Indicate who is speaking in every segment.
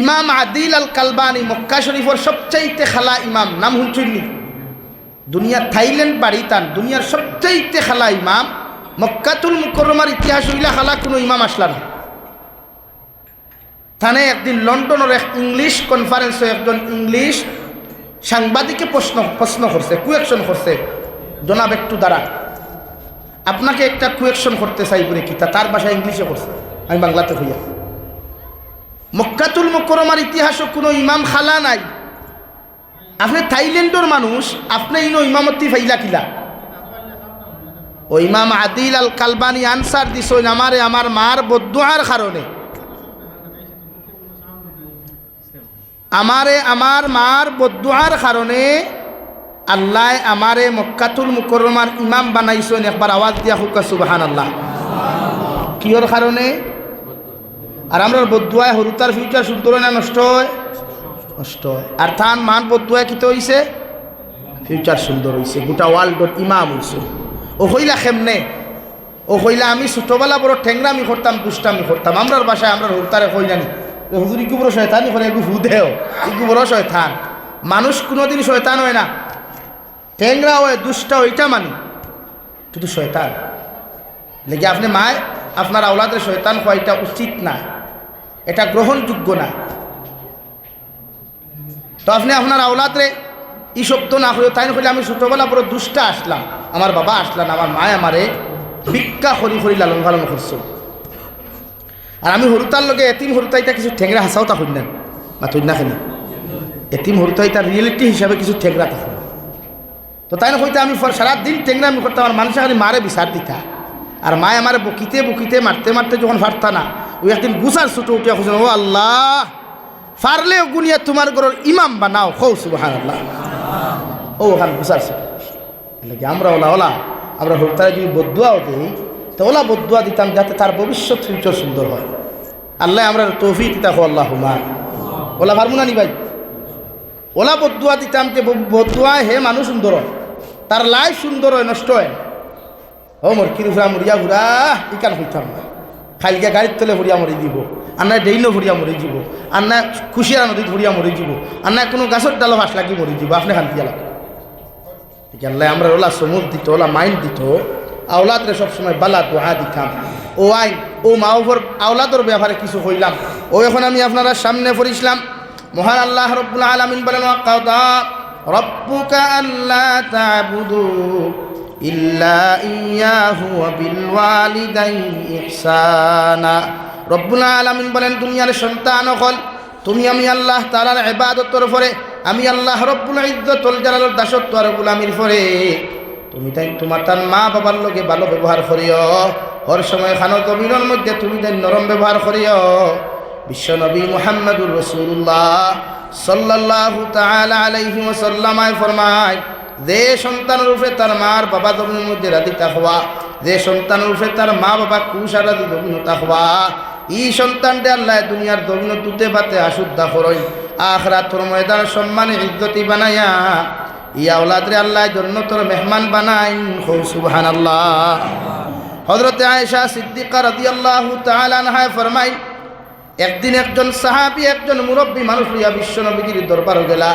Speaker 1: ইমাম আদিল আল কালবানি মক্কা শরীফের সবচাইতে খালা ইমাম, নাম শুনছেননি? দুনিয়ার থাইল্যান্ড বাড়ি তান, দুনিয়ার সবচাইতে খালা ইমাম। মক্কাতুল মুকররমার ইতিহাস হইলা খালা কোনো ইমাম আসলা না। থানে একদিন লন্ডনের এক ইংলিশ কনফারেন্সে একজন ইংলিশ সাংবাদিকে প্রশ্ন করছে, কুয়েকশন করছে, জনাব একটু দাঁড়া, আপনাকে একটা কুয়েকশন করতে চাই বলে কি, তার ভাষায় ইংলিশে করছে, আমি বাংলাতে হইয়া। মক্কাতুল মুকররমার ইতিহাসও কোনো ইমাম খালা নাই। আপনি থাইল্যান্ডের মানুষ, আপনি ইনো ইমামতি ফাইলা কিলা? ও ইমাম আদিল আল কালবানি আনসার দিছেন, আমারে আমার মার বদদুয়ার কারণে, আমারে আমার মার বদদুয়ার কারণে আল্লাহ আমারে মক্কাতুল মুকররমার ইমাম বানাইছেন। একবার আওয়াজ দিয়া হুকা সুবহানাল্লাহ। কিয়র কারণে? আর আমরা বদদুয়ায় হরুতার ফিউচার সুন্দর না নষ্ট হয়? নষ্ট হয়। আর থান মান বদদুয়ায় কিতে হইছে? ফিউচার সুন্দর হইছে, গোটা ওয়ার্ল্ডর ইমাম হইছে। ও হইলা কেমনে? ও হইলা আমি ছোটবেলা বড় ঠেংরামি করতাম, দুষ্টামি করতাম। আমরার বাসায় আমরা হরুতারে কই জানি, হুজুর ইকু বড় শয়তানি করে, এগু হুদেও ইকু বড় শয়তান। মানুষ কোনোদিন শয়তান হয় না, ঠেংরা হয়, দুষ্টা ওইটা মানি, শুধু শয়তান লেগে আপনি মায় আপনার আওলাদের শয়তান হওয়া এটা উচিত না, এটা গ্রহণযোগ্য না। তো আপনি আপনার আওলাদরে এই শব্দ না হলেও তাই হলে আমি ছোটবেলা বড় দুষ্টা আসলাম, আমার বাবা আসলাম, আমার মায় আমারে ভিক্ষা খরি খরি লালন পালন করছো। আর আমি হরুতার লগে এতিম হরুতাইটা কিছু ঠেংরা হাসাও তা হইলেন বা তুই না খেলি এতিম হরুতাইটা রিয়েলিটি হিসাবে কিছু ঠেংরা থাকে। তো তাই না হইতে আমি সারাদিন ঠেংরা আমি করতাম, আমার মানুষের খালি মারে বিচার দিতা। আর মায় আমার বকিতে বকিতে মারতে মারতে যখন ফারতা না, ওই একদিন গুছার ছুটো উঠিয়া খুঁজলেন, ও আল্লাহ ফারলে গুনিয়া তোমার ঘরের ইমাম বানাও, খৌ সুবহানাল্লাহ। ও ওখানে গুছার ছুটো লাগে আমরা ওলা আমরা হরুতারে যদি বদদুয়াও দিই, তো ওলা বদদুয়া দিতাম যাতে তার ভবিষ্যৎ ফিউচার সুন্দর হয়। আল্লাহ আমরা তৌফিক দিতা হো আল্লাহুম্মা। ওলা পারবো না নি ভাই? ওলা বদদুয়া দিতাম যে বদদুয়ায় হে মানুষ সুন্দর হয়, তার লাইফ সুন্দর হয়, নষ্ট হয়। ও মোর কিরুফা মরিয়া ঘুরা ইকান হইতাম না, খাইলকে গাড়ির তলে ভরিয়া মরি দিব, আর না ডেইনও ভরিয়া মরি যাব, আর না খুশিয়ারা নদীত ভরিয়া মরি যাব, আর না কোনো গাছের ডালো ভাস লাগি মরি যাব, আপনি খান দিয়া লাগবে। আল্লাহ আমরা ওলা সমুদ দিত, ওলা মাইন্ড দিত, আওলাদরে সবসময় বালা দোয়া দিতাম। ও আইন ও মা ওপর আওলাদর ব্যাপারে কিছু হইলাম, ও এখন আমি আপনারা সামনে পড়িছিলাম। মহান আল্লাহ রব্বুল আলামিন বলেন, ওয়াকাদা রব্বুকা আল্লা তা'বুদু ইল্লা ইয়াহু ওয়া বিল ওয়ালিদাইনি ইহসানা। রব্বুল আলামিন বলেন, দুনিয়ার সন্তান হল তুমি আমি আল্লাহ তাআলার ইবাদতের পরে, আমি আল্লাহ রব্বুল ইজ্জতুল জালালের দাসত্ব আর গোলামির পরে তুমি তাই তোমার তার মা বাবার লগে ভালো ব্যবহার করিও। হর সময় খানো জমিনের মধ্যে তুমি তাই নরম ব্যবহার করিও। বিশ্বনবী মুহাম্মদুর রাসূলুল্লাহ সাল্লাল্লাহু তাআলা আলাইহি ওয়াসাল্লাম ফরমায়, যে সন্তানের উপরে তার মার বাবা জমিনের মধ্যে রাদিতা হওয়া, যে সন্তানের উপরে তার মা বাবা কুশারাদি জমিনতা হওয়া, এই সন্তানটা আল্লাহ দুনিয়ার জমিন তুতে বাতে আশুদ্ধা করই, আখিরাতের ময়দানে সম্মানে ইজ্জতি বানায়া ইয়া আওলাদরে আল্লাহ জান্নাতের মেহমান বানাই, সুবহানাল্লাহ। হযরত আয়েশা সিদ্দিকা রাদিয়াল্লাহু তাআলা আনহা ফরমাই, একদিন একজন সাহাবী একজন মুরব্বী মানুষ লইয়া বিশ্বনবীর দরবারে গেলা।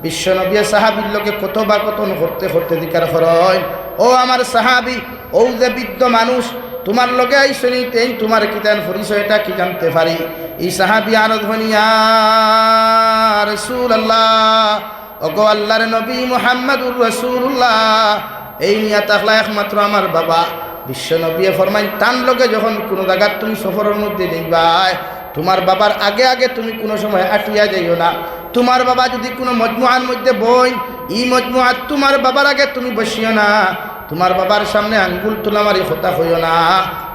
Speaker 1: বিশ্বনবী সাহাবীর লোকে কতবা কথন করতে করতে দিকার করয়, ও আমার সাহাবী, ও যে বৃদ্ধ মানুষ তোমার লগে আইসনি, তেই তোমার কিতান পরিচয়টা কি জানতে পারি? এই সাহাবী আরো ধনিয়া রাসূলুল্লাহ, ওগো আল্লাহর নবী মুহাম্মদুর রাসূলুল্লাহ, এই নিয়া তাকলা একমাত্র আমার বাবা। বিশ্বনবী ফরমাই, তান লগে যখন কোনো জায়গা তুমি সফরের মধ্যে যাইবাই, তোমার বাবার আগে আগে তুমি কোনো সময় আটিয়া যাইও না। তোমার বাবা যদি কোনো মজমুআর মধ্যে বই, এই মজমুআত তোমার বাবার আগে তুমি বসিও না। তোমার বাবার সামনে আঙ্গুল তোলা মারি কথা হইও না।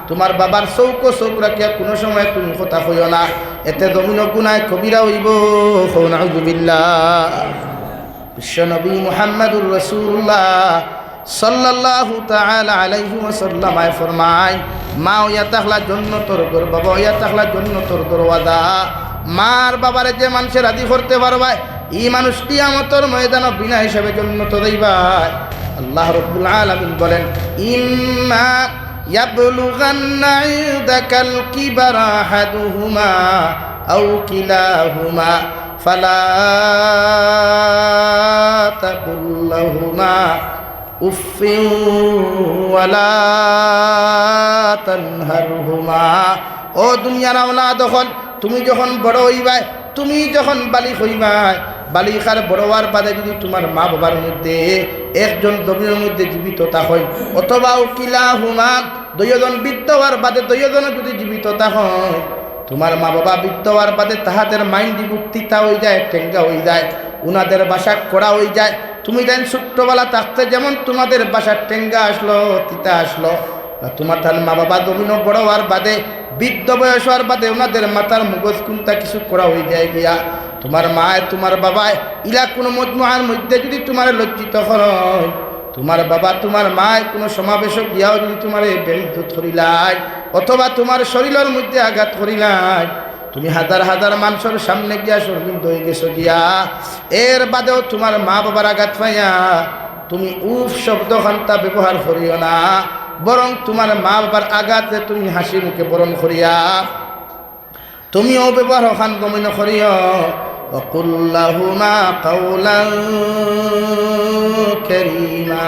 Speaker 1: তোমার বাবার চৌক চৌক রাখিয়া কোনো সময় তুমি কথা হইও না, এতে জমিন গুনায় কবিরা হইব। নাউযুবিল্লাহ। বিশ্বনবী মুহাম্মদুর রাসূলুল্লাহ সাল্লাল্লাহু তাআলা আলাইহি ওয়াসাল্লাম ফরমায়, মা ওয়া তাহলা জান্নাতুর ঘর, বাবা ওয়া তাহলা জান্নাতুর দরওয়াজা। মার বাবারে যে মানুষের রাজি করতে পারবে, এই মানুষ কিয়ামতের ময়দানে বিনা হিসাবে জান্নাতে যাইবা। আল্লাহ রাব্বুল আলামিন বলেন, ইম্মা ইয়াবলুগান্না ইনদাকাল কিবারা আহাদুহুমা আও কিলাহুমা ফালা তাকুল লাহুমা উফিন ওয়ালা তানহারহুমা। ও দুনিয়ার আওলাদ হল, তুমি যখন বড় হইবাই, তুমি যখন বালিক হইবাই, বালিকার বড় হওয়ার বাদে যদি তোমার মা বাবার মধ্যে একজন দবিনের মধ্যে জীবিত থাকেন, অথবা কিলাহুমা দুইজন বৃদ্ধ হওয়ার বাদে দুইজন যদি জীবিত থাকেন, তোমার মা বাবা বৃদ্ধ হওয়ার বাদে তাহাদের মাইন্ড তিতা হয়ে যায়, টেঙ্গা হয়ে যায়, উনাদের বাসা কড়া হয়ে যায়। তুমি দেন ছোট্টবেলা থাকতে যেমন তোমাদের বাসার টেঙ্গা আসলো, তিতা আসলো, তোমার তার মা বাবা দমিন বড় হওয়ার বাদে বৃদ্ধ বয়স হওয়ার বাদে ওনাদের মাথার মগজ কোনটা কিছু করা হয়ে যায় গিয়া, তোমার মায় তোমার বাবায় ইলা কোনো মজমুআর মধ্যে যদি তোমার লজ্জিত হয়, তোমার বাবা তোমার মায় কোনো সমাবেশক গিয়াও যদি তোমার বেরিত করিলাই, অথবা তোমার শরীরের মধ্যে আঘাত করিলাই, তুমি হাজার হাজার মানুষের সামনে গিয়া শর্মিন্দ হয়ে গেছো গিয়া, এর বাদেও তোমার মা বাবার আঘাত পাইয়া তুমি উফ শব্দ খান্তা ব্যবহার করিও না, বরং তোমার মা বাবার আঘাতে তুমি হাসি মুখে বরণ করিয়া তুমিও ব্যবহার খান গমন করিও। وقل لهما قولا كريما।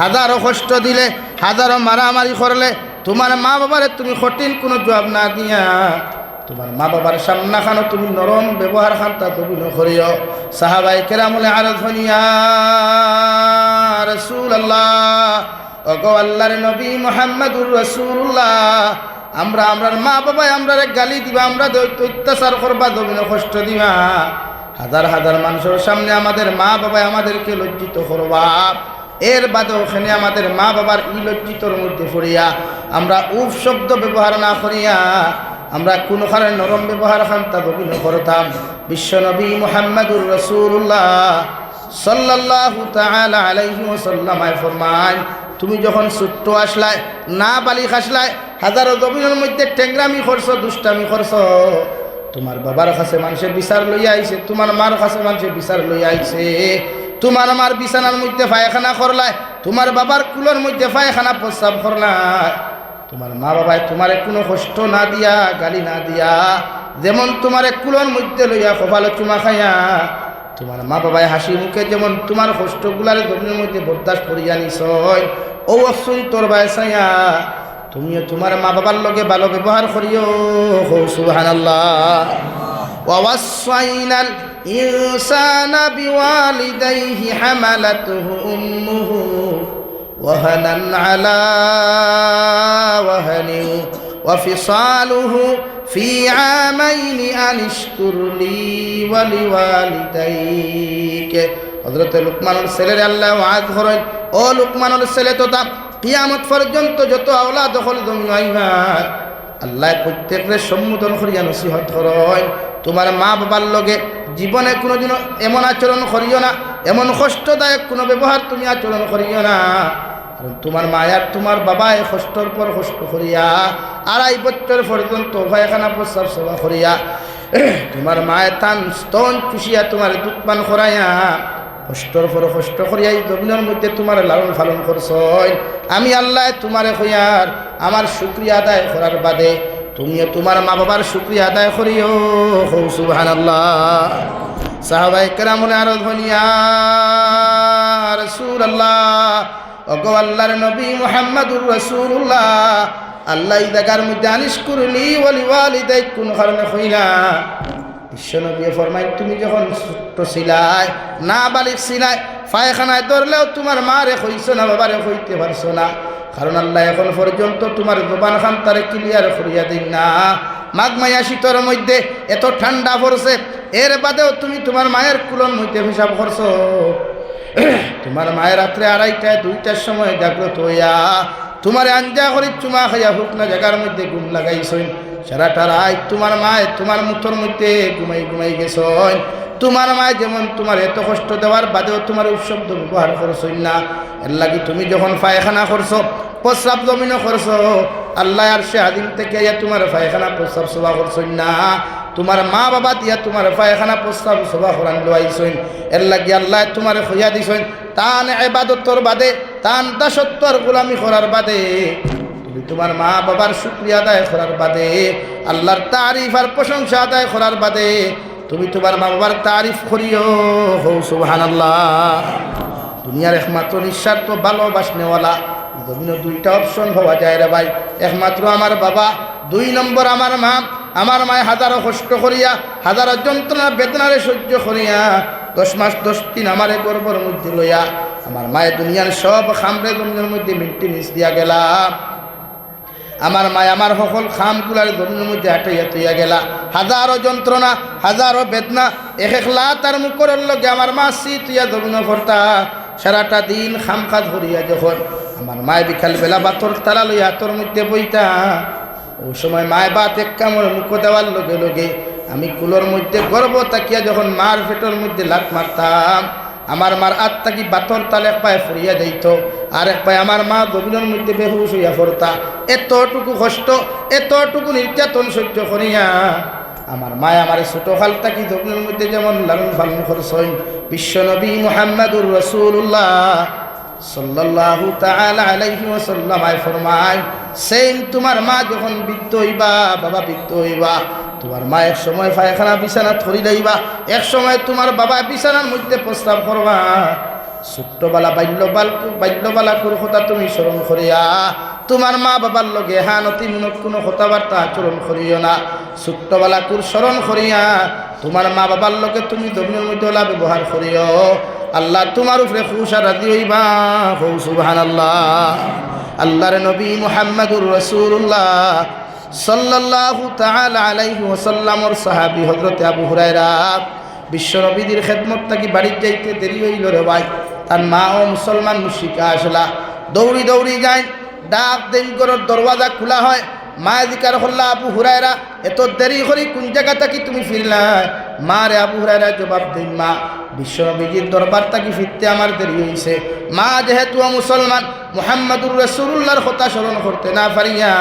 Speaker 1: হাজারো কষ্ট দিলে, হাজারো মারামারি করলে, তোমার মা বাবারে তুমি কঠিন কোনো জবাব না দিয়া তোমার মা বাবার সামনা খানো তুমি নরম ব্যবহার খানটা তুমি করিও। সাহাবায়ে কেরামুল আরজ হনিয়া রাসূলুল্লাহ, ওগো আল্লাহর নবী মুহাম্মদুর রাসূলুল্লাহ, আমরার মা বাবাই আমরা গালি দিবা, আমরা অত্যাচার করবা, দমিন কষ্ট দিবা, হাজার হাজার মানুষের সামনে আমাদের মা বাবাই আমাদেরকে লজ্জিত করবা, এর বাদে ওখানে আমাদের মা বাবার ই লজ্জিতর মধ্যে পড়িয়া আমরা উফ শব্দ ব্যবহার না করিয়া আমরা কোনো কারণে নরম ব্যবহার খান্তা দমিন করতাম। বিশ্বনবী মুহাম্মদুর রাসূলুল্লাহ সাল্লাল্লাহু তাআলা আলাইহি ওয়াসাল্লাম ফরমান, তুমি যখন ছোট্ট আসলাই, না বালিক আসলাই, হাজারো জমিনের মধ্যে টেংরামি করছো, দুষ্টামি করছো, তোমার বাবার কাছে মানুষের বিচার লইয়া আইছে, তোমার মার কাছে মানুষের বিচার লইয়া আইছে, তোমার মার বিছানার মধ্যে পায়খানা করলাই, তোমার বাবার কুলোর মধ্যে পায়খানা প্রস্রাব করলাই, তোমার মা বাবায় তোমারে কোনো কষ্ট না দিয়া, গালি না দিয়া, যেমন তোমার কুলোর মধ্যে লইয়া কপালে চুমা খাইয়া তোমার মা বাবায় হাসি মুখে যেমন তোমার কষ্টগুলার জমিনের মধ্যে বরদাস্ত করিয়া নিছয়, ও অসুই তোর বায়সাইয়া তুমিও তোমার মা বাবার লগে ভালো ব্যবহার করিও। সুবহানাল্লাহ। ওয়াসাইনাল ইনসানা বিওয়ালিদাইহি হামালাতুহু উম্মুহু ওয়াহানান আলা ওয়াহানিন ওয়া ফিসালুহু ফি আমাইনি আনিশকুর লি ওয়া লিওয়ালিদাইক। হযরত লুকমানের ছেলের আল্লাহ ওয়াজ করেন, ও লুকমানের ছেলে তোতা কিয়ামত পর্যন্ত যত আওলাদ দখল জমি আইবা, আল্লাহ প্রত্যেকের সম্বোধন করিয়া নসিহত করেন, তোমার মা বাবার লগে জীবনে কোনোদিনও এমন আচরণ করিও না, এমন কষ্টদায়ক কোনো ব্যবহার তুমি আচরণ করিও না, কারণ তোমার মায়ার তোমার বাবায় কষ্টর পর কষ্ট করিয়া 2.5 বছর পর্যন্ত পায়খানা প্রস্রাব সেবা করিয়া তোমার মায়ের তান স্তন চুষিয়া তোমার দুধ পান করাইয়া কষ্টর পর কষ্ট করিয়া এই জমিনের মধ্যে তোমার লালন পালন করছই। আমি আল্লাহ তোমারে কইয়ার আমার শুকরিয়া আদায় করার বাদে তুমিও তোমার মা বাবার শুকরিয়া আদায় করিও। সুবহানাল্লাহ। সাহাবায়ে কেরামুল আরজ হনিয়া রাসূলুল্লাহ, ওগো আল্লাহর নবী মুহাম্মদুর রাসূলুল্লাহ, আল্লাহ এই জায়গার মধ্যে আনিশকুরলি ওয়া লিওয়ালিদাইক কোন কারণে কইলা? বিশ্বনবী ফরমাই, তুমি যখন ছোট্ট ছিলাই, না বালিক ছিলাই, পায়খানায় ধরলেও তোমার মারে কইছো না, বাবারে কইতে পারছো না, কারণ আল্লাহ এখন পর্যন্ত তোমার জবান খান তারে ক্লিয়ার করিয়া দিন না। মাঘ মায়া শীতের মধ্যে এত ঠান্ডা পড়ছে, এর বাদেও তুমি তোমার মায়ের কুলন মধ্যে হিসাব করছো। তোমার মায়ের রাত্রে 2:30 2টার সময় জাগ্রত হইয়া তোমার আঞ্জা করি চুমা খাইয়া হোক না জায়গার মধ্যে ঘুম লাগাইছই, সারাটা রাত তোমার মায় তোমার মুঠোর মধ্যে ঘুমাই গেছই। তোমার মায় যেমন তোমার এত কষ্ট দেওয়ার বাদেও তোমার শব্দ ব্যবহার করছই না, এর লাগি তুমি যখন পায়খানা করছো, প্রস্রাব জমিনও করছো, আল্লাহ আর সে আদিম থেকে তোমার পায়খানা প্রস্রাব সভা করছই না, তোমার মা বাবা দিয়া তোমার পায়খানা প্রস্রাব সভা করান লইছই। এর লাগি আল্লাহ তোমার হইয়া দিছই তান ইবাদতর বাদে, তান দাসত্বর গোলামি করার বাদে তুমি তোমার মা বাবার শুকরিয়া আদায় করার বাদে, আল্লাহর তারিফ আর প্রশংসা আদায় করার বাদে তুমি তোমার মা বাবার তারিফ করিও। সুবহানাল্লাহ। দুনিয়ার একমাত্র নিঃস্বার্থ ভালোবাসনেওয়ালা জমিন দুইটা অপশন হওয়া যায় রে ভাই, একমাত্র আমার বাবা, 2 নম্বর আমার মা। আমার মায় হাজারো কষ্ট করিয়া, হাজারো যন্ত্রণা বেদনারে সহ্য করিয়া 10 মাস 10 দিন আমারে গর্ভের মধ্যে লইয়া আমার মায়ের দুনিয়ার সব খামরে জমিনের মধ্যে মেনটেনেন্স দিয়া গেলা। আমার মায় আমার সকল খামগুলার জমিনের মধ্যে আটাইয়া তুইয়া গেলা। হাজারো যন্ত্রণা, হাজারো বেদনা, একলা তার মুখের লগে আমার মা তুইয়া জমিন করতা। সারাটা দিন খাম কাজ করিয়া যখন আমার মায় বিকালবেলা বাতর তালা লইয়া হাতর মধ্যে বইতা, ওই সময় মায় বাত এক কামড় মুখ দেওয়ার লগে লগে আমি কুলোর মধ্যে গর্ব তাকিয়া যখন মার পেটের মধ্যে লাত মারতাম, আমার মার আত্মা কি বাতর তালে এক পায়ে ফুরিয়া যাইত, আর এক পায়ে আমার মা গভীরের মধ্যে বেহুশ হইয়া পড়তা। এতটুকু কষ্ট, এতটুকু নির্যাতন সহ্য করিয়া আমার মায় আমার ছোট খালটা কি গভীরের মধ্যে যেমন লালন পালন করছেন, বিশ্বনবী মুহাম্মদুর রাসূলুল্লাহ সাল্লাল্লাহু তাআলা আলাইহি ওয়াসাল্লাম ফরমায়, সেম তোমার মা যখন বৃদ্ধ হইবা, বাবা বৃদ্ধ হইবা, তোমার মা এক সময় পায়খানা বিছানা ধরি লইবা, এক সময় তোমার বাবা বিছানার মধ্যে প্রস্রাব করবা। ছোট্টবেলা বাল্যবালাকুর কথা তুমি স্মরণ করিয়া তোমার মা বাবার লগে হানতিমূলক কোনো কথাবার্তা আচরণ করিও না। ছোট্টবেলাকুর স্মরণ করিয়া তোমার মা বাবার লগে তুমি জমিনের মধ্যে ওলা ব্যবহার করিও। আল্লাহ তোমার উপরে খুশ আর রাজি হইবা। সুবহানাল্লাহ। আল্লাহর নবী মুহাম্মদুর রাসূলুল্লাহ সাল্লাল্লাহু তাআলা আলাইহি ওয়াসাল্লামর সাহাবী হযরত আবু হুরায়রা বিশ্বনবীর খেদমত থাকি বাড়ির যাইতে দেরি হইল রে ভাই। তার মা ও মুসলমান মুশরিকা আসলা, দৌড়ি দৌড়ি যায়, ডাক দেন করে দরওয়াজা খোলা হয়। মা জিকার হল্লা আবু হুরায়রা এত দেরি করি কোন জায়গা থাকি তুমি ফিরলা? মা রে আবু হুরায়রা জবাব দিন, মা বিশ্বনবীর দরবার থাকি ফিরতে আমার দেরি হয়েছে। মা যেহেতু মুসলমান মুহাম্মদুর রাসূলুল্লাহর কথা স্মরণ করতে না পারিয়া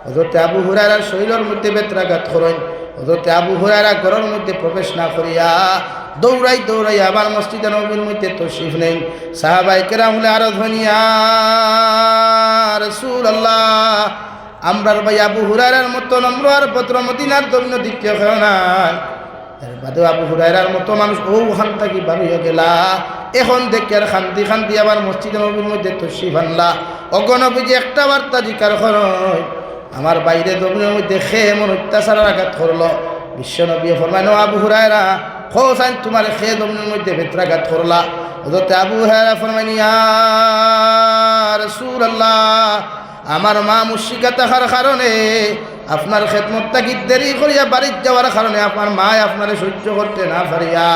Speaker 1: হযরত আবু হুরায়রার শরীরের মধ্যে বেত্রাঘাত করেন। হযরত আবু হুরায়রা ঘরের মধ্যে প্রবেশ না করিয়া দৌড়াই দৌড়াই আবার মসজিদে নববীর মধ্যে তশরিফ নেন। সাহাবায়ে কেরাম হলে আরো ধনিয়া রাসূলুল্লাহ, আমরার ভাই আবু হুরায়রার মতো নম্র আর ভদ্র মদিনার জমিন দ্বিতীয় কেউ নাই। এর বাদেও আবু হুরায়রার মতো মানুষ ওখান থাকি বার হইয়া গেলা। এখন দেখে আর খান্তি খান্তি আবার মসজিদে নববীর মধ্যে তশরিফ আনলা। অগণবিজি একটা বার্তা জিকার করয়, আমার বাইরে জমিনের মধ্যে খেয়ে এমন অত্যাচারের আঘাত করলো। বিশ্বনবী ফরমায়, আবু হুরায়রা খোসাইন তোমার খেয়ে জমিনের মধ্যে বেত্রাঘাত করলা। হযরত আবু হুরায়রা ফরমায়, ইয়া রাসূলুল্লাহ, আমার মা মুশরিকা থাকার কারণে আপনার খেদমত থাকি দেরি করিয়া বাড়ির যাওয়ার কারণে আপনার মা আপনারে সহ্য করতে না পারিয়া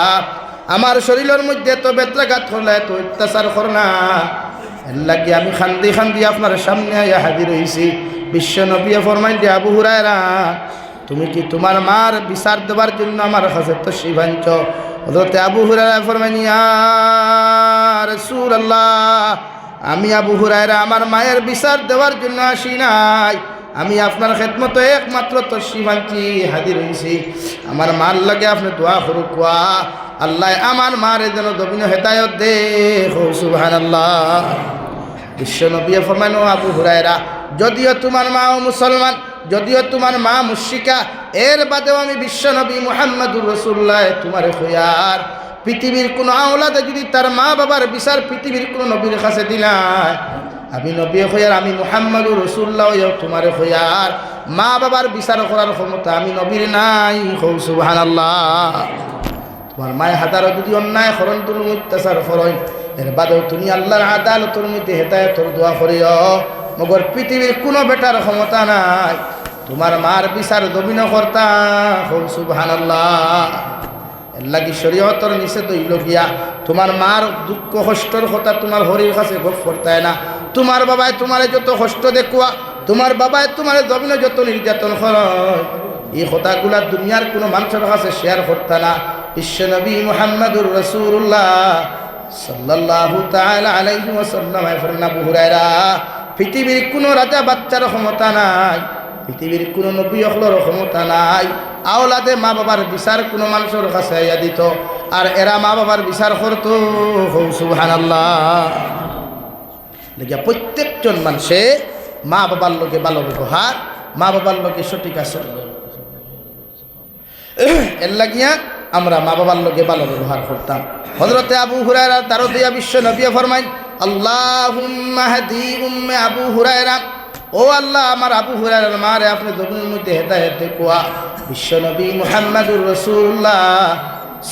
Speaker 1: আমার শরীরের মধ্যে তো বেত্রাঘাত করলা, এত অত্যাচার করনা, এর লাগি আমি খান্দি খান্দি আপনার সামনে আইয়া হাজির হইছি। বিশ্বনবী ফরমাইন, আবু হুরায়রা তুমি কি তোমার মার বিচার দেবার জন্য আমার কাছে তশরিফ আনছ? হযরত আবু হুরায়রা ফরমাইন, ইয়া রাসূলুল্লাহ, আমি আবু হুরায়রা আমার মায়ের বিচার দেওয়ার জন্য আসি নাই, আমি আপনার খেদমতে একমাত্র তশরিফ আনছি, হাজির হইছি। আমার মার লাগে আপনি দোয়া করুক, আল্লাহ আমার মারে যেন দবিন হেদায়ত দে। সুবহানাল্লাহ। বিশ্বনবী ফরমানো, আবু হুরায়রা যদিও তোমার মা ও মুসলমান, যদিও তোমার মা মুশরিকা, এর বাদেও আমি বিশ্বনবী মুহাম্মদুর রাসূলুল্লাহ তোমার খয়ার পৃথিবীর কোনো আওলাদে যদি তার মা বাবার বিচার পৃথিবীর কোনো নবীর কাছে দিলাই, আমি নবী খয়ার, আমি মুহাম্মদুর রাসূলুল্লাহ তোমার খয়ার মা বাবার বিচার করার ক্ষমতা আমি নবীর নাই। সুবহানাল্লাহ। তোমার মায়ের হাজারো যদি অন্যায় করণ, তুমি অত্যাচার করণ, এর বাদেও তুমি আল্লাহর আদালতের মধ্যে হেদায়েতের দোয়া করিও। মগর পৃথিবীর কোনো বেটার ক্ষমতা নাই তোমার মার বিচার দমিন কর্তা। সুবহানাল্লাহ। এর লাগি শরীয়তর নিষেধ হইল গিয়া তোমার মার দুঃখ কষ্টর কথা তোমার হরির কাছে গপ করতায় না। তোমার বাবায় তোমারে যত কষ্ট দেখুয়া, তোমার বাবায় তোমার দমিন যত নির্যাতন কর, এই কথাগুলা দুনিয়ার কোনো মানুষের কাছে শেয়ার করতা না। বিশ্বনবী মুহাম্মদুর রাসূলুল্লাহ সাল্লাল্লাহু তাআলা আলাইহি ওয়াসাল্লাম ফরমান, আবু হুরায়রা পৃথিবীর কোনো রাজা বাচ্চার ক্ষমতা নাই, পৃথিবীর কোনো নবী হলোর ক্ষমতা নাই আওলাদে মা বাবার বিচার কোনো মানুষের কাছে আইয়া দিত আর এরা মা বাবার বিচার করতো। সুবহানাল্লাহ। প্রত্যেকজন মানুষে মা বাবার লোকে ভালো ব্যবহার, মা বাবার লোকে সঠিক আচরণ। এর লাগিয়া আমরা মা বাবার লোকে ভালো ব্যবহার করতাম। হযরতে আবু হুরায়রা তারও দিয়া বিশ্ব নবী ফরমাইন, আল্লাহুম্মা হাদি উম্মে আবু হুরায়রা, ও আল্লাহ আমার আবু হুরায়রার মারে আপনি জমিনের মধ্যে হেদায়েত কোয়া। বিশ্ব নবী মুহাম্মদুর রাসূলুল্লাহ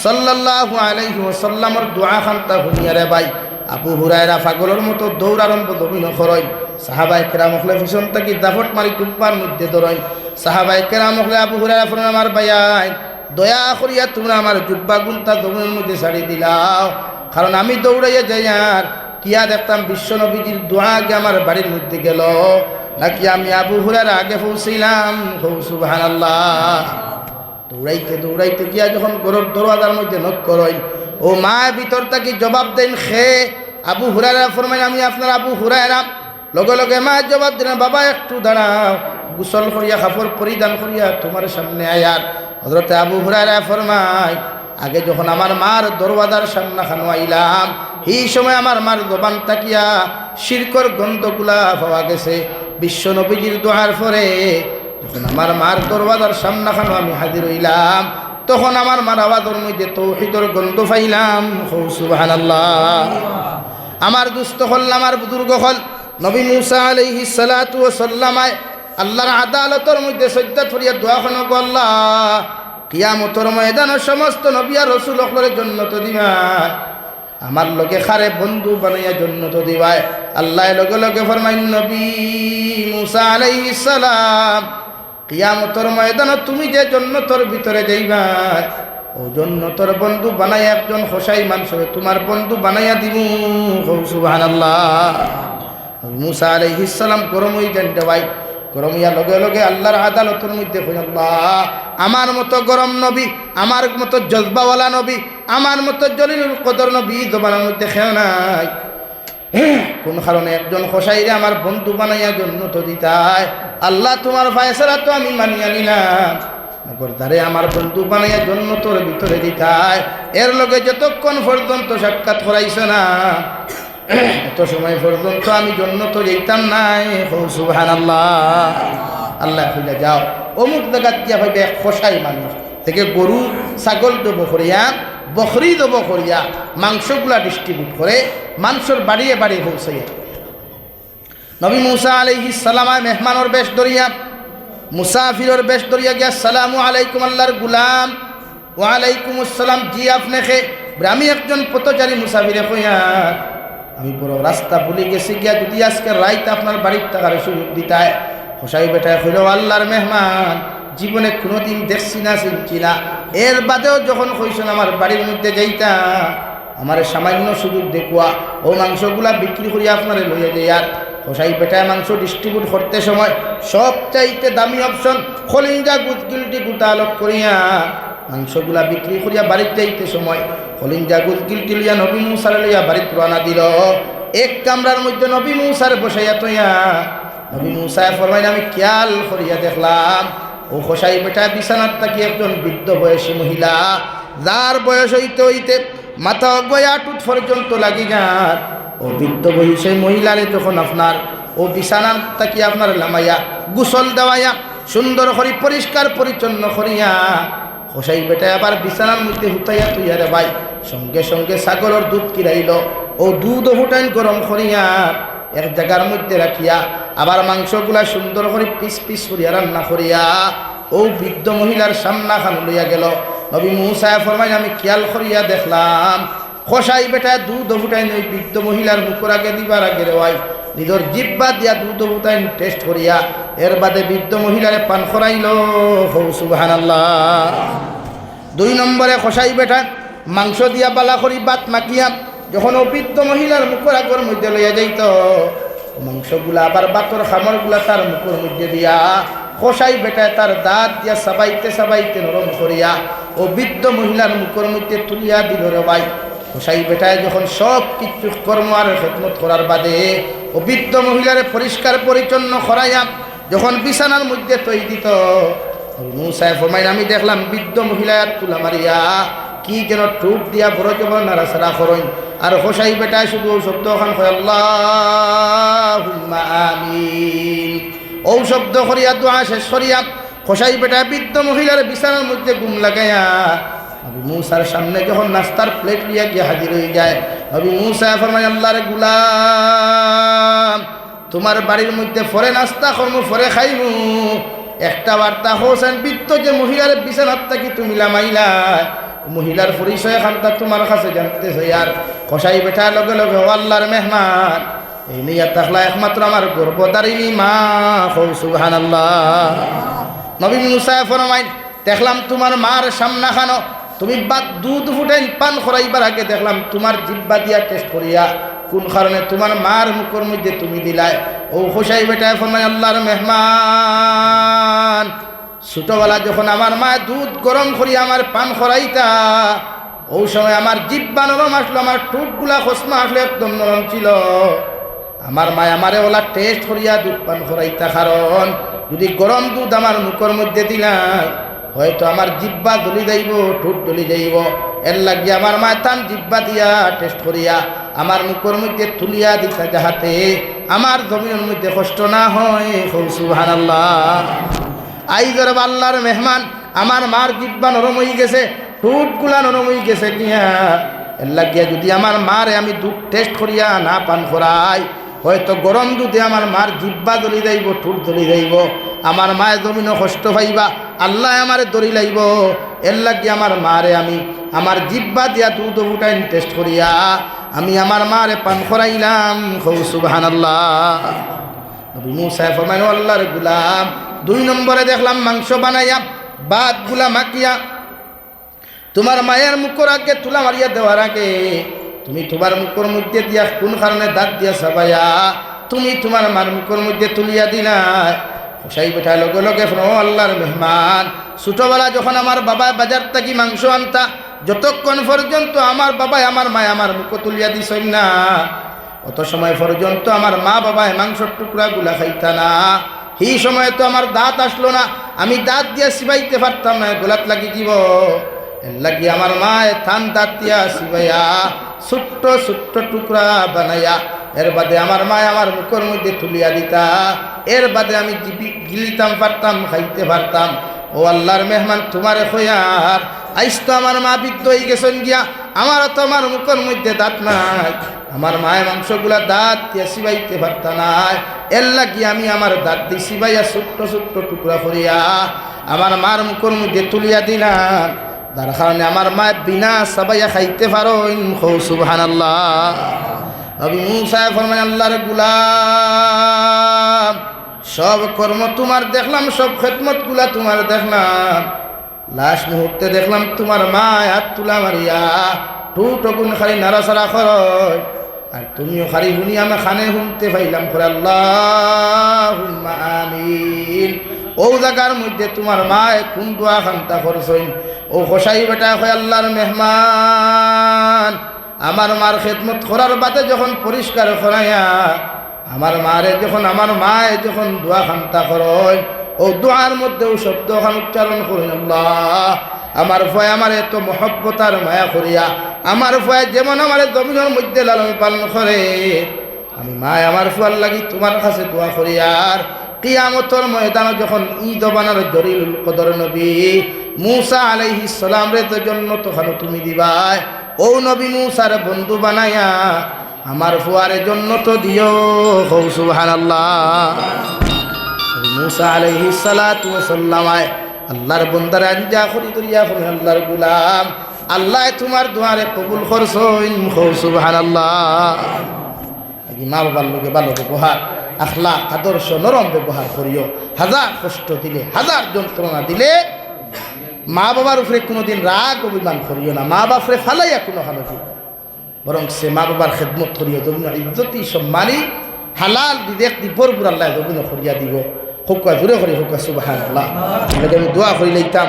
Speaker 1: সাল্লাল্লাহু আলাইহি ওয়াসাল্লামের দোয়া খানটা শুনিয়ারে ভাই আবু হুরায়রা পাগলের মতো দৌড়ারম্ভ দমিন করইন। সাহাবায়ে কেরাম হলে পিছন থেকে দাফট মারি কুপ্পার মধ্যে ধরইন। সাহাবায়ে কেরাম হলে আবু হুরায়রা ফরমান, আমার ভাইয়াই দয়া করিয়া তোমরা আমার জুব্বা গুনটা দমিনের মধ্যে ছাড়ি দিলাও, কারণ আমি দৌড়াইয়া যাই আর কিয়া দেখতাম বিশ্ব নবীজির দোয়া আগে আমার বাড়ির মধ্যে গেল, নাকি আমি আবু হুরায়রা আগে পৌঁছিলাম। সুবহানাল্লাহ। দৌড়াইতে দৌড়াইতে গিয়া যখন গরুর দরওয়াজার মধ্যে নক করইন, ও মা ভিতর থেকে জবাব দেন খে আবু হুরায়রা ফরমাইন, আমি আপনার আবু হুরায়রা। লগে লগে মা জবাব দিলেন, বাবা একটু দাঁড়াও, গোসল করিয়া কাপড় পরিধান করিয়া তোমার সামনে আয়ার। হযরতে আবু হুরায়রা ফরমায়, আগে যখন আমার মার দরওয়াজার সামনে খানো আইলাম, এই সময় আমার মার জবান তাকিয়া শিরকর গন্ধগুলা পাওয়া গেছে। বিশ্ব নবীজির দোয়ার পরে যখন আমার মার দরওয়াজার সামনে খানো আমি হাজির হইলাম, তখন আমার মার আওয়াজের মধ্যে তৌহিদের গন্ধ পাইলাম। সুবহানাল্লাহ। আমার দুস্থ হল, আমার বুজুর্গ হল নবী মুসা আলাইহিস সালাতু ওয়াস সালাম আল্লাহর আদালতের মধ্যে সজ্জা করিয়া দোয়া খানো, গো আল্লাহ কিয়ামতের ময়দানে সমস্ত নবী আর রাসূল সকলের জান্নাত দিবা, আমার লগে খারে বন্ধু বানাইয়া জান্নাত দিবা। আল্লাহ লগে লগে ফরমাইন, নবী মুসা আলাইহিস সালাম কিয়ামতের ময়দানে তুমি যে জান্নাতের ভিতরে যাইবা, ও জান্নাতের বন্ধু বানাইয়া একজন হোসাই মানুষকে তোমার বন্ধু বানাইয়া দিব। সুবহানাল্লাহ। মুসা আলাইহিস সালাম গরম হই যান ভাই, গরম ইয়া লগে লগে আল্লাহর আদালতের মধ্যে কই, আল্লাহ আমার মতো গরম নবী, আমার মতো জজবাওয়ালা নবী, আমার মতো জলিলুল কদর নবী জবানের মধ্যে খেও নাই। কোন কারণে একজন খোসাইরে আমার বন্ধু বানাইয়া জান্নাত দিতায়। আল্লাহ তোমার ফয়সালা তো আমি মানিয়া নিলাম, মগরদারে আমার বন্ধু বানাইয়া জান্নাতের ভিতরে দিতায়। এর লগে যতক্ষণ পর্যন্ত সাক্ষাৎ করাইছ না, এত সময় পর্যন্ত আমি জান্নাতে যাইতাম নাই। সুবহানাল্লাহ। আল্লাহ কইলা যাও অমুক জায়গাত গিয়া ভাইবে এক খোসাই মানুষ থেকে গরু ছাগল জব করিয়া বকরি জব করিয়া মাংসগুলা ডিস্ট্রিবিউট করে মানুষের বাড়িয়ে বাড়িয়ে পৌঁছাইয়া। নবী মুসা আলাইহিস সালাম মেহমানের বেশ ধরিয়া মুসাফিরের বেশ ধরিয়া গিয়া, আসসালামু আলাইকুম আল্লাহর গুলাম। ওয়া আলাইকুম আসসালাম, জি আপনাকে। আমি একজন পথচারী মুসাফিরে কইয়া, আমি পুরো রাস্তা ভুলে গেছি গিয়া, যদি আজকে রাইত আপনার বাড়ির থাকার সুযোগ দিতায়। হোসাই বেটায় কইল, আল্লাহর মেহমান জীবনে কোনোদিন দেখছি না, চিনছি না, এর বাদেও যখন কইছেন আমার বাড়ির মধ্যে যাইতা, আমার সামান্য সুযোগ দেখুয়া ও মাংসগুলা বিক্রি করিয়া আপনারে লইয়া যাই। আর হোসাই বেটায় মাংস ডিস্ট্রিবিউট করতে সময় সবচাইতে দামি অপশন খলিঞ্জা গুদগিলটি গোটা আলোক করিয়া মাংসগুলা বিক্রি করিয়া বাড়িতে যাইতে সময় খলিঞ্জা গুদগিলটি লইয়া নবী মুসার লইয়া বাড়িতে রওনা দিল। এক কামরার মধ্যে নবী মুসার বসাইয়া তৈয়া নবী মুসা ফরমাইন, আমি খেয়াল করিয়া দেখলাম ও হোসাই বেটা বিছানার থাকি একজন বৃদ্ধ বয়সী মহিলা, যার বয়স হইতে হইতে মাথা গয়া টুট পর্যন্ত লাগি যার। ও বৃদ্ধ বয়সী মহিলারে যখন আপনার ও বিছানার থাকি আপনার লামাইয়া গোসল দেওয়াইয়া সুন্দর করে পরিষ্কার পরিচ্ছন্ন করিয়া হোসাই বেটা আবার বিছানার মধ্যে হুতাইয়া তুইয়ারে ভাই সঙ্গে সঙ্গে ছাগলের দুধ কিরাইল, ও দুধ হুটাইন গরম করিয়া এক জায়গার মধ্যে রাখিয়া আবার মাংসগুলা সুন্দর করে পিস পিস করিয়া রান্না করিয়া ও বৃদ্ধ মহিলার সামনা খান লইয়া গেল। নবী মুসা ফরমাইন, আমি খেয়াল করিয়া দেখলাম খসাই বেটা দুধ ফুটাইন ওই বৃদ্ধ মহিলার মুখের আগে দিবার আগে রেওয়াই নিজের জিব্বা দিয়া দুধ ফুটাইন টেস্ট করিয়া এর বাদে বৃদ্ধ মহিলারে পান করাইল। সুবহানাল্লাহ। 2 নম্বরে খসাই বেটা মাংস দিয়া বালা করি বাত মাখিয়া যখন ও বৃদ্ধ মহিলার মুখের আগর মধ্যে লইয়া যাইত, মাংসগুলা আবার বাতর খামরগুলা তার মুখের মধ্যে দিয়া খসাই বেটায় তার দাঁত দিয়া সাবাইতে সাবাইতে নরম করিয়া ও বৃদ্ধ মহিলার মুখের মধ্যে তুলিয়া দিল রে ভাই। খসাই বেটায় যখন সব কিছু কর্ম আর খেদমত করার বাদে ও বৃদ্ধ মহিলারে পরিষ্কার পরিচ্ছন্ন করাইয়া যখন বিছানার মধ্যে তৈ দিত, মুসা ফরমাইন, আমি দেখলাম বৃদ্ধ মহিলা তুলা মারিয়া কি কেন টুক দিয়া বড় কেবল নাড়াচাড়া করেন আর হোসাই বেটায় শুধু শব্দ খান হয় আল্লাহুম্মা আমিন। ও শব্দ করিয়া দোয়া শেষ করিয়া হোসাই বেটায় বৃদ্ধ মহিলার বিছানার মধ্যে ঘুম লাগাইয়া নবী মূসার সামনে যখন নাস্তার প্লেট নিয়ে গিয়ে হাজির হয়ে যায়, নবী মূসা ফরমায় আল্লাহর গোলাম তোমার বাড়ির মধ্যে ফরে নাস্তা করমু ফরে খাইমু, একটা বার্তা হোসেন বৃত্ত যে মহিলার বিছানার থাকি তুমি লামাইলা মহিলার পরিচয় খানটা তোমার কাছে জানতে চাই। আর কষাই বেঠার লগে লগে ও আল্লাহর মেহমান এই নিয়ে থাকলা একমাত্র আমার গর্ভধারিণী মা হৌ সুবহানাল্লাহ। নবী মূসা ফরমাইন দেখলাম তোমার মার সামনা খানো তুমি দুধ ফুটাইন পান করাইবার আগে দেখলাম তোমার জিব্বা দিয়া টেস্ট করিয়া কোন কারণে তোমার মার মুখের মধ্যে তুমি দিলাই। ও হোসাই বেটায় ফরমাই আল্লাহর মেহমান ছোটবেলা যখন আমার মা দুধ গরম করিয়া আমার পান করাইতা ও সময় আমার জিব্বা নরম আসলো, আমার ঠোঁটগুলা খসমা আসলো একদম নরম ছিল। আমার মা আমারে ওলা টেস্ট করিয়া দুধ পান করাইতা, কারণ যদি গরম দুধ আমার মুখের মধ্যে দিলাই হয়তো আমার জিব্বা জ্বলি যাইব, ঠোঁট জ্বলি যাইব। এর লাগিয়ে আমার মা তান জিব্বা দিয়া টেস্ট করিয়া আমার মুখের মধ্যে তুলিয়া দিতা যাহাতে আমার জমিনের মধ্যে কষ্ট না হয়। সুবহানাল্লাহ। আইজর আল্লাহর মেহমান আমার মার জিব্বা নরম হয়ে গেছে, ঠোঁটগুলা নরম হয়ে গেছে কিয়া এর লাগিয়া যদি আমার মারে আমি দুধ টেস্ট করিয়া না পান করাই হয়তো গরম দুধে আমার মার জিব্বা জ্বলি যাইব, ঠোঁট জ্বলি যাইব, আমার মায়ের জমিনও কষ্ট পাইবা, আল্লাহ আমারে দড়ি লাইব। এর লাগি আমার মারে আমি আমার জিব্বা দিয়া দুধ ফুটাইন টেস্ট করিয়া আমি আমার মারে পান করাইলাম। সুবহানাল্লাহ। নবী মূসা ফরমাইল আল্লাহর গোলাম 2 নম্বরে দেখলাম মাংস বানাইয়া ভাতগুলা মাখিয়া তোমার মায়ের মুখের আগে তুলা মারিয়া দেওয়ার আগে তুমি তোমার মুখের মধ্যে দিয়া কোন কারণে দাঁত দিয়া সাবাইয়া তুমি তোমার মার মুখের মধ্যে তুলিয়া দিলা। হোসাই বেঠায় লগে লগে আল্লাহর মেহমান ছোটবেলা যখন আমার বাবা বাজার থেকে মাংস আনতা যতক্ষণ পর্যন্ত আমার বাবাই আমার মায় আমার মুখে তুলিয়া দিছেন না অত সময় পর্যন্ত আমার মা বাবায় মাংসর টুকরা গুলা খাইতা না। এই সময় তো আমার দাঁত আসলো না, আমি দাঁত দিয়া সিবাইতে পারতাম না, গোলাত লাগি দিব। এর লাগি আমার মায় থান দাঁত দিয়া সিবাইয়া ছোট্ট ছোট্ট টুকরা বানাইয়া এর বাদে আমার মায় আমার মুখের মধ্যে তুলিয়া দিতা, এর বাদে আমি গিলিতাম পারতাম, খাইতে পারতাম। ও আল্লাহর মেহমান তোমারে খয়ার আইস তো আমার মা বৃদ্ধ হয়ে গেছেন গিয়া, আমারও তো আমার মুখের মধ্যে দাঁত নাই, আমার মায়ের মাংসগুলা দাঁত দিয়ে সিবাইতে পারতা নাই। এর লাগি আমি আমার দাঁত দিয়ে সিবাইয়া ছোট্ট ছোট্ট টুকরা করিয়া আমার মার মুখের মধ্যে তুলিয়া দিলাম, যার কারণে আমার মা বিনা সাবাইয়া খাইতে পারো। সুবহানাল্লাহ। নবী মূসা ফরমান আল্লাহর গোলাম সব কর্ম তোমার দেখলাম, সব খেদমত গুলা তোমার দেখলাম, লাস্ট মুহূর্তে দেখলাম তোমার মা হাত তুলা মারিয়া টুট গুণ খালি নাড়াচাড়া করয় আর তুমিও খালি শুনি আমি খানে শুনতে পাইলাম করে আল্লাহুম্মা আমিন। ও জায়গার মধ্যে তোমার মায় কোন দোয়া খান্তা করছেন। ও হোসাই বেটা হয় আল্লাহর মেহমান আমার মার খেদমত করার বাদে যখন পরিষ্কার করাইয়া আমার মারে যখন আমার মায় যখন দোয়া খান্তা করয় ও দোয়ার মধ্যেও শব্দ খান উচ্চারণ করেন আল্লাহ আমার ভয় আমার এত মহব্বত আর মায়া করিয়া আমার ভয় যেমন আমার জমিনের মধ্যে লালন পালন করে আমি মায় আমার ফুয়ার লাগি তোমার কাছে দোয়া করি। আর কিয়ামতের ময়দানে যখন ঈদ বানার জরিল কদর নবী মূসা আলাইহিস সালাম রে জন্য তখন তুমি দিবাই ও নবী মূসার বন্ধু বানায়া আমার ফুয়ারের জন্য তো দিও। সুবহানাল্লাহ। মূসা আলাইহিস সালাতু ওয়াস সালাম আল্লাহর বন্দার আঞ্জা করি করিয়া বলেন আল্লাহর গোলাম আল্লাহ তোমার দোয়ারে কবুল করছেন। সুবহানাল্লাহ। মা বাবার লোকে ভালো ব্যবহার আখলাক আদর্শ নরম ব্যবহার করিও। হাজার কষ্ট দিলে হাজার যন্ত্রণা দিলে মা বাবার উপরে কোনোদিন রাগ অভিমান করিও না, মা বাপরে ফালাইয়া কোনো হালো দিও বরং সে মা বাবার খেদমত করিও। জমিন ইজ্জতি সম্মানী হালাল বিদেক দিবরপুর আল্লাহ জমিন করিয়া দিব। হোকা জোরে করি হোকা সুবহানাল্লাহ। এটাকে আমি দোয়া করি লইতাম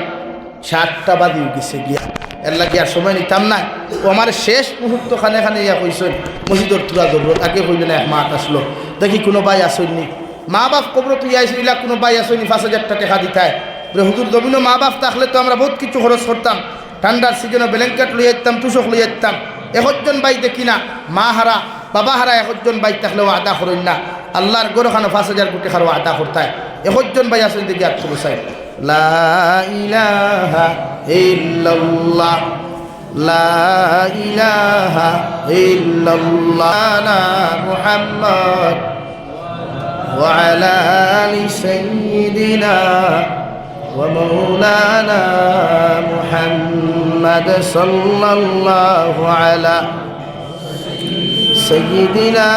Speaker 1: 7টা বাজিয়ে গেছে গিয়া এর লাগে আর সময় নিতাম না। ও আমার শেষ মুহূর্ত খানে খানে ইয়া কইসেন মসজিদর তুরা জরুরত আগে কইলেন এক মাঠ আসলো দেখি কোনো ভাই আসেননি মা বাপ কবর তুই আইসি ইলা কোনো ভাই আসেনি 5,000 টাকা দিতায় হুজুর জমিনও মা বাপ থাকলে তো আমরা বহুত কিছু খরচ করতাম ঠান্ডার সিজনে ব্ল্যাঙ্কেট লইয়া যেতাম, তুষক লইয়া যেতাম। একজন ভাই দেখি না মা হারা বাবা হারা একজন ভাই থাকলেও আদা করেন না। আল্লাহর গরখানো 5,000 কোটি খারো আদা করতায়। একজন ভাই আসেন দেখি আর তুলো চাই লা ইলাহা ইল্লাল্লাহ লা ইলাহা ইল্লাল্লাহ মুহাম্মদ ওয়া আলা আলি সাইয়্যিদিনা ওয়া মাওলানা মুহাম্মদ সাল্লাল্লাহু আলা সাইয়্যিদিনা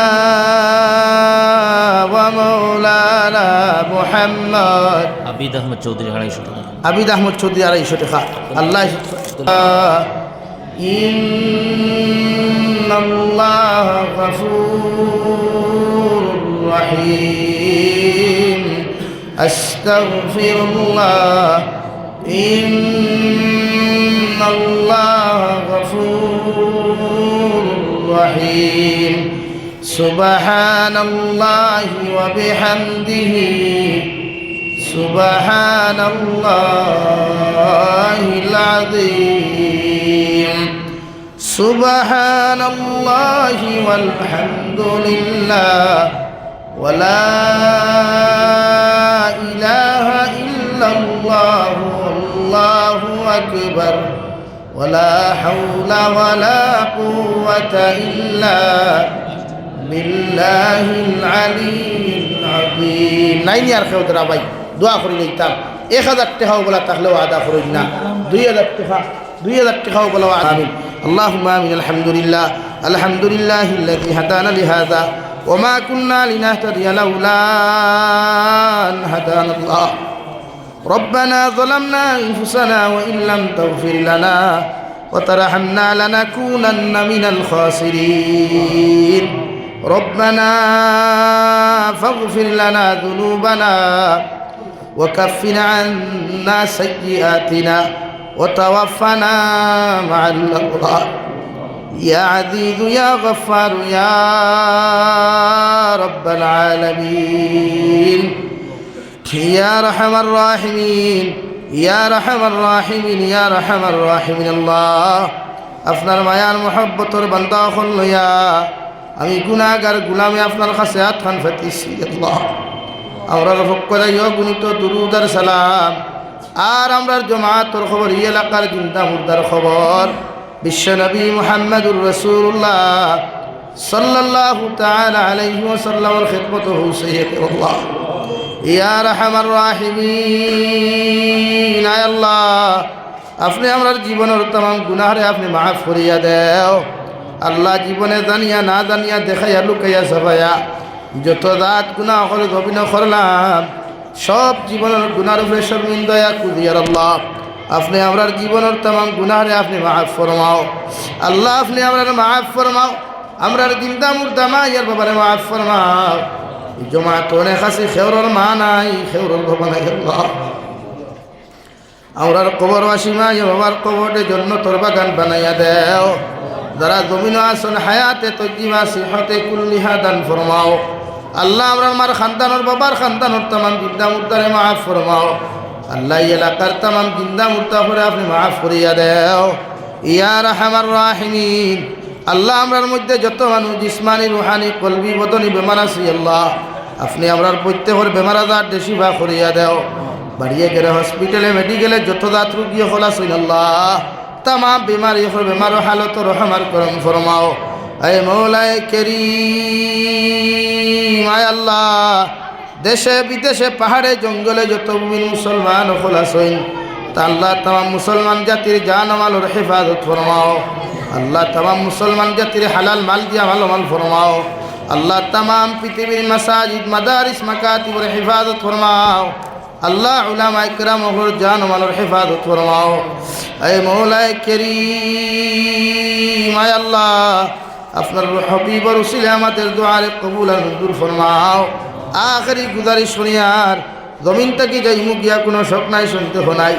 Speaker 1: ওয়া মাওলানা মুহাম্মদ।
Speaker 2: আবিদ আহমদ চৌধুরী 250 টাকা।
Speaker 1: আবিদ আহমদ চৌধুরী 250 টাকা। আল্লাহ ইন্নাল্লাহ গফুরুর রহিম আস্তাগফিরুল্লাহ ইন্নাল্লাহ গফুরুর রহিম সুবহানাল্লাহি ওয়া বিহামদিহি সুবহানাল্লাহিল আযীম সুবহানাল্লাহি ওয়াল হামদুলিল্লাহ ওয়া লা ইলাহা ইল্লাল্লাহু আল্লাহু আকবার ওয়া লা হাওলা ওয়া লা কুওয়াতা ইল্লা বিল্লাহিল আলিয়্যিল আযীম। নাইনি আর কেউ দরা ভাই দোয়া করে লইতাম 1000 টাকাও বলা থাকলেও আদা করেন না, 2000 টাকাও বলা আমিন। আল্লাহুম্মা আমিন। আলহামদুলিল্লাহ আলহামদুলিল্লাহিল্লাযী হাদানা লিহাযা ওয়া মা কুন্না লিনাহতাদিয়া লাউলা আন হাদানাল্লাহ। ربنا ظلمنا أنفسنا وإن لم تغفر لنا وترحمنا لنكونن من الخاسرين. ربنا فاغفر لنا ذنوبنا وكفر عنا سيئاتنا وتوفنا مع الأبرار. يا عزيز يا غفار يا رب العالمين يا أرحم الراحمين يا أرحم الراحمين يا أرحم الراحمين الله আপনার মায়ার মহব্বতর বান্দা হল লইয়া আমি গুনাহগার গোলামে আপনার কাছে হাত খান ফাতিছি। আল্লাহ আমরা ফকরাইও গুণিত দুরুদ আর সালাম আর আমরার জামাতের খবর এই এলাকার জিন্দা মুর্দার খবর বিশ্ব নবী মুহাম্মদুর রাসূলুল্লাহ সাল্লাল্লাহু তাআলা আলাইহি ওয়াসাল্লামের খিদমত হুসাইয়্যিদ আল্লাহ ইয়া আরহামার রাহিমিন। আয় আল্লাহ আপনি আমরার জীবনের तमाम গুনাহরে আপনি মাফ করিয়া দেও। আল্লাহ জীবনে জানিয়া না জানিয়া দেখাইয়া লুকাইয়া সবাইয়া যত জাত গুনাহ করে অভিনয় করলাম সব জীবনের গুনার উপরে শর্মিন্দা কুদিয়ার আল্লাহ আপনি আমরার জীবনের तमाम গুনাহরে আপনি মাফ ফরমাও। আল্লাহ আপনি আমরার মাফ ফরমাও, আমরার জিন্দা মুর্দা মা ইয়ার বাবারে মাফ ফরমাও। জমাত অনেক আছে খেউরর মা নাই, খেউরর বাবা নাই। আল্লাহ আমরার কবরবাসী মা ইয়া বাবার কবরের জন্য তোর বাগান বানাইয়া দেও। যারা জমিন আসন হায়াতে তজ্জিমা সিহতে কুল্লিহা দান ফরমাও। আল্লাহ আমরার মার খানদানোর বাবার খানদানোর तमाम জিন্দা মুর্দারে মাফ ফরমাও। আল্লাহ এলাকার तमाम জিন্দা মুর্দা করে আপনি মাফ করিয়া দেও ইয়া আরহামার রাহিমিন। আল্লাহ আমরার মধ্যে যত মানুষ জিসমানি রুহানি কলবি বদনি বেমার আছে আল্লাহ আপনি আমরার প্রত্যেকের বেমার আজার দেশিভা করিয়া দেও। বাড়িয়ে গেলে হসপিটালে মেডিকেলে যত দাঁত রুগী খোলা সইল আল্লাহ तमाम बीमारी बेमार हालत रहमार करम फरमाओ। ऐ मौलाए करीम आय अल्लाह देशे विदेशे पहाड़े जंगले जो मुमिन मुसलमान खलासइन अल्लाह तमाम मुसलमान जातिर जान माल और हिफाजत फरमाओ। अल्लाह तमाम मुसलमान जातिर हलाल माल दिया माल माल फरमाओ। अल्लाह तमाम पृथ्वी मसाजिद मदारिस मकातिब और हिफाजत फरमाओ। अल्लाह उलमा इकराम और जान माल और हिफाजत फरमाओ। ऐ मौलाए करीम आय अल्लाह अपना हबीब और उसीले हमारे दुआ कबूल मंजूर फरमाओ। आखिरी गुजारिश सुनियार जमीन तक যাই মুখ গিয়া কোনো শোক নাই শুনতে হনাই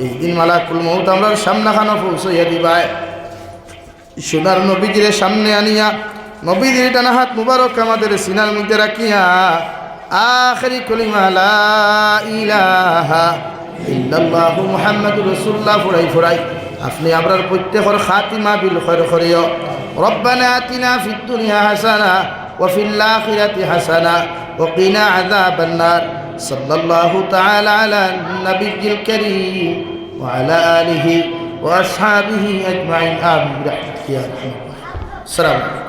Speaker 1: এই দিন মালাকুল মউত আমরার সামনে খানো পৌঁছাইয়া দিবাই। সোনার নবীজির সামনে আনিয়া নবীজির ডানা হাত মুবারক আমাদের সিনার মধ্যে রাখিয়া আখেরি কলিমা লা ইলাহা ইল্লাল্লাহু মুহাম্মাদুর রাসূলুল্লাহ ফুরাই ফুরাই আপনি আপনার প্রত্যেকের খাতিমা বিল খৈর করিও রব্বানা আতিনা ফিদ দুনিয়া হাসানা ওয়া ফিল আখিরাতি হাসানা ওয়া কিনা আযাবান নার সাল্লাল্লাহু তাআলা আলা নবিয়্যিল কারীম ওয়া আলা আলিহি ওয়া আসহাবিহি আজমাইন আমিন বিরহমাতিকা ইয়া আরহামার রাহিমিন। আসসালামু আলাইকুম।